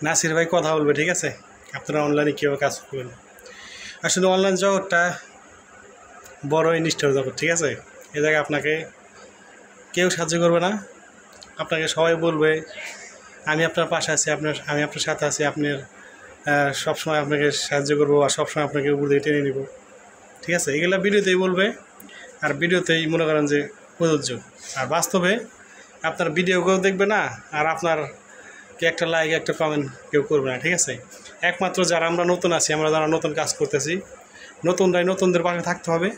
নাসির ভাই কথা বলবে, ঠিক আছে? আপনারা অনলাইনে কীভাবে কাজ করবেন। আসলে অনলাইন জগৎটা বড় নিষ্ঠুর জগৎ, ঠিক আছে? এ জায়গায় আপনাকে কেউ সাহায্য করবে না। আপনাকে সবাই বলবে আমি আপনার পাশে আছি, আমি আপনার সাথে আছি, আপনার সবসময় আপনাকে সাহায্য করবো আর সবসময় আপনাকে উপর দিয়ে টেনে নিব, ঠিক আছে? এগুলো ভিডিওতেই বলবে আর ভিডিওতেই মনে করেন যে প্রযোজ্য। আর বাস্তবে আপনার ভিডিও কেউ দেখবে না আর আপনার একটা লাইক একটা কমেন্ট কেউ করবে না, ঠিক আছে? একমাত্র যারা আমরা নতুন আছি, আমরা যারা নতুন কাজ করতেছি, নতুনরাই নতুনদের পাশে থাকতে হবে।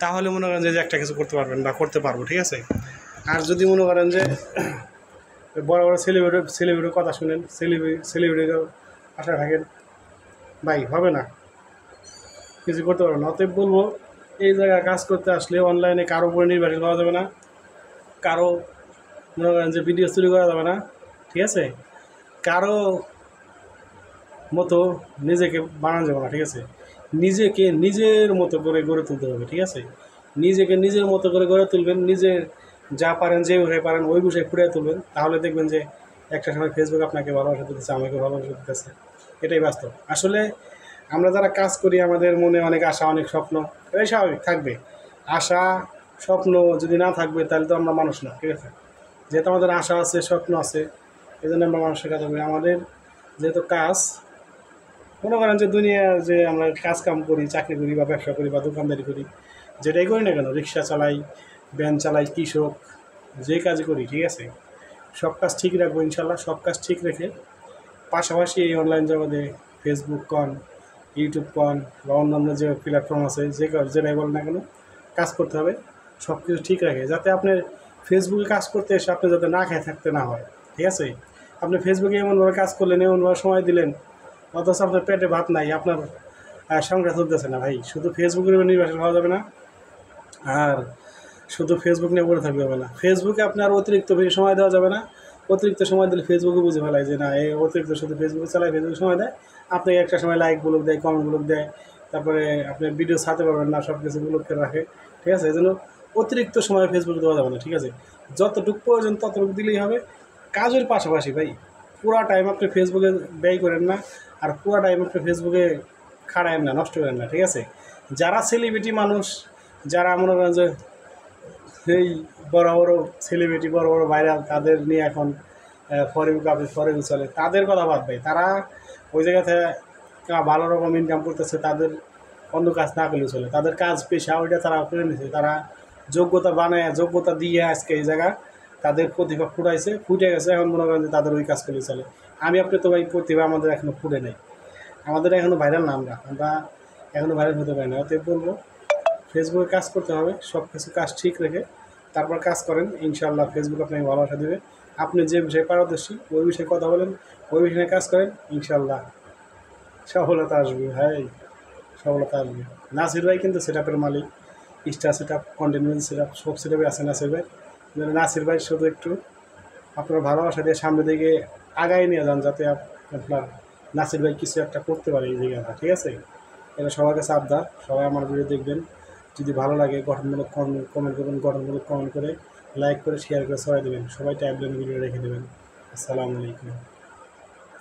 তাহলে মনে করেন যে একটা কিছু করতে পারবেন বা করতে পারবো, ঠিক আছে? আর যদি মনে করেন যে বড় বড় সেলিব্রিটির কথা শুনেন, সেলিব্রিটির আশা থাকেন, ভাই হবে না, কিছু করতে পারবো না। অতএব বলবো এই জায়গায় কাজ করতে আসলে অনলাইনে কারো উপরে নির্ভরশীল হওয়া যাবে না, কারো মনে করেন যে ভিডিও তৈরি করা যাবে না, ঠিক আছে? কারো মতো নিজেকে বানানো যাবে না, ঠিক আছে? নিজেকে নিজের মতো করে গড়ে তুলতে হবে, ঠিক আছে? নিজেকে নিজের মতো করে গড়ে তুলবেন, নিজের যা পারেন যে বিষয়ে পারেন ওই বিষয়ে ফুটিয়ে তুলবেন। তাহলে দেখবেন যে একটা সময় ফেসবুক আপনাকে ভালোবাসা দিতেছে, আমাকে ভালোবাসা দিতেছে। এটাই বাস্তব। আসলে আমরা যারা কাজ করি আমাদের মনে অনেক আশা, অনেক স্বপ্ন, এটাই স্বাভাবিক থাকবে। আশা স্বপ্ন যদি না থাকবে তাহলে তো আমরা মানুষ না, ঠিক আছে? যেহেতু আমাদের আশা আছে, স্বপ্ন আছে, এই জন্য আমরা মানুষের কাজ করি। আমাদের যেহেতু কাজ মনে করেন যে দুনিয়ার যে আমরা কাজ কাম করি, চাকরি করি বা ব্যবসা করি বা দোকানদারি করি, যেটাই করি না কেন, রিক্সা চালাই, ভ্যান চালাই, কৃষক, যে কাজই করি, ঠিক আছে? সব কাজ ঠিক রাখবো ইনশাল্লাহ। সব কাজ ঠিক রেখে পাশাপাশি এই অনলাইন জগতে ফেসবুক কন, ইউটিউব কন বা অন্যান্য যে প্ল্যাটফর্ম আছে, যেটাই বলেন না কেন, কাজ করতে হবে সব কিছু ঠিক রাখে, যাতে আপনার ফেসবুকে কাজ করতে এসে আপনি যাতে না খেয়ে থাকতে না হয়, ঠিক আছে? আপনি ফেসবুকে এমনভাবে কাজ করলেন, এমনভাবে সময় দিলেন, অথচ আপনার পেটে ভাত নাই, আপনার সংখ্যা চলতেছে না। ভাই শুধু ফেসবুকের উপর নির্ভরশীল হওয়া যাবে না, আর শুধু ফেসবুক নিয়ে পড়ে থাকতে হবে না। ফেসবুকে আপনার অতিরিক্ত বেশি সময় দেওয়া যাবে না। অতিরিক্ত সময় দিলে ফেসবুকে বুঝে ফেলায় যে না, এই অতিরিক্ত শুধু ফেসবুকে চালায়, ফেসবুকে সময় দেয়, আপনাকে একটা সময় লাইক ব্লক দেয়, কমেন্ট ব্লক দেয়, তারপরে আপনি ভিডিও ছাড়তে পারবেন না, সব কিছু ব্লক করে রাখে, ঠিক আছে? এই জন্য অতিরিক্ত সময় ফেসবুকে দেওয়া যাবে না, ঠিক আছে? যতটুকু প্রয়োজন ততটুকু দিলেই হবে। কাজের পাশাপাশি ভাই পুরা টাইম আপনি ফেসবুকে ব্যয় করেন না, আর পুরা টাইম আপনি ফেসবুকে খাড়ায়েন না, নষ্ট করেন না, ঠিক আছে? যারা সেলিব্রিটি মানুষ, যারা মনে করেন যে এই বড় বড় সেলিব্রিটি, বড় বড় ভাইরাল, তাদের নিয়ে এখন ফরেন চলে, তাদের কথা বাদ ভাই। তারা ওই জায়গাতে ভালো রকম ইনকাম করতেছে, তাদের অন্য কাজ না করলেও চলে, তাদের কাজ পেশা ওইটা তারা করে নিছে। তারা যোগ্যতা বানায়, যোগ্যতা দিয়ে আজকে এই জায়গা তাদের প্রতিভা ফুটে গেছে, এখন মনে করেন যে তাদের ওই কাজ করলেই চলে। আমি আপনি তো ভাই প্রতিভা আমাদের এখনও ফুটে নেই, আমাদের এখনও ভাইরাল না, আমরা এখনও ভাইরাল হতে পারি না। অতএব বলবো ফেসবুকে কাজ করতে হবে, সব কিছু কাজ ঠিক রেখে তারপর কাজ করেন, ইনশাআল্লাহ ফেসবুক আপনাকে ভালোবাসা দেবে। আপনি যে বিষয়ে পারদর্শী ওই বিষয়ে কথা বলেন, ওই বিষয়ে কাজ করেন, ইনশাআল্লাহ সফলতা আসবে ভাই, সফলতা আসবে। নাসির ভাই কিন্তু সেটআপের মালিক, স্টার সেটআপ, কন্টিনিউয়াস সেটআপ, সব সেটআপে আছে নাসির ভাই। নাসির ভাই শুধু একটু আপনার ভালোবাসা দিয়ে সামনের দিকে আগায় নিয়ে যান, যাতে আপনার নাসির ভাই কিছু একটা করতে পারে এই জায়গাটা, ঠিক আছে? এটা সবার কাছে আবদার, সবাই আমার ভিডিও দেখবেন। যদি ভালো লাগে গঠনমূলক কমেন্ট করবেন, গঠনমূলক কমেন্ট করে লাইক করে শেয়ার করে সবাই দেবেন, সবাই ট্যাবলেট ভিডিও রেখে দেবেন। আসসালামু আলাইকুম।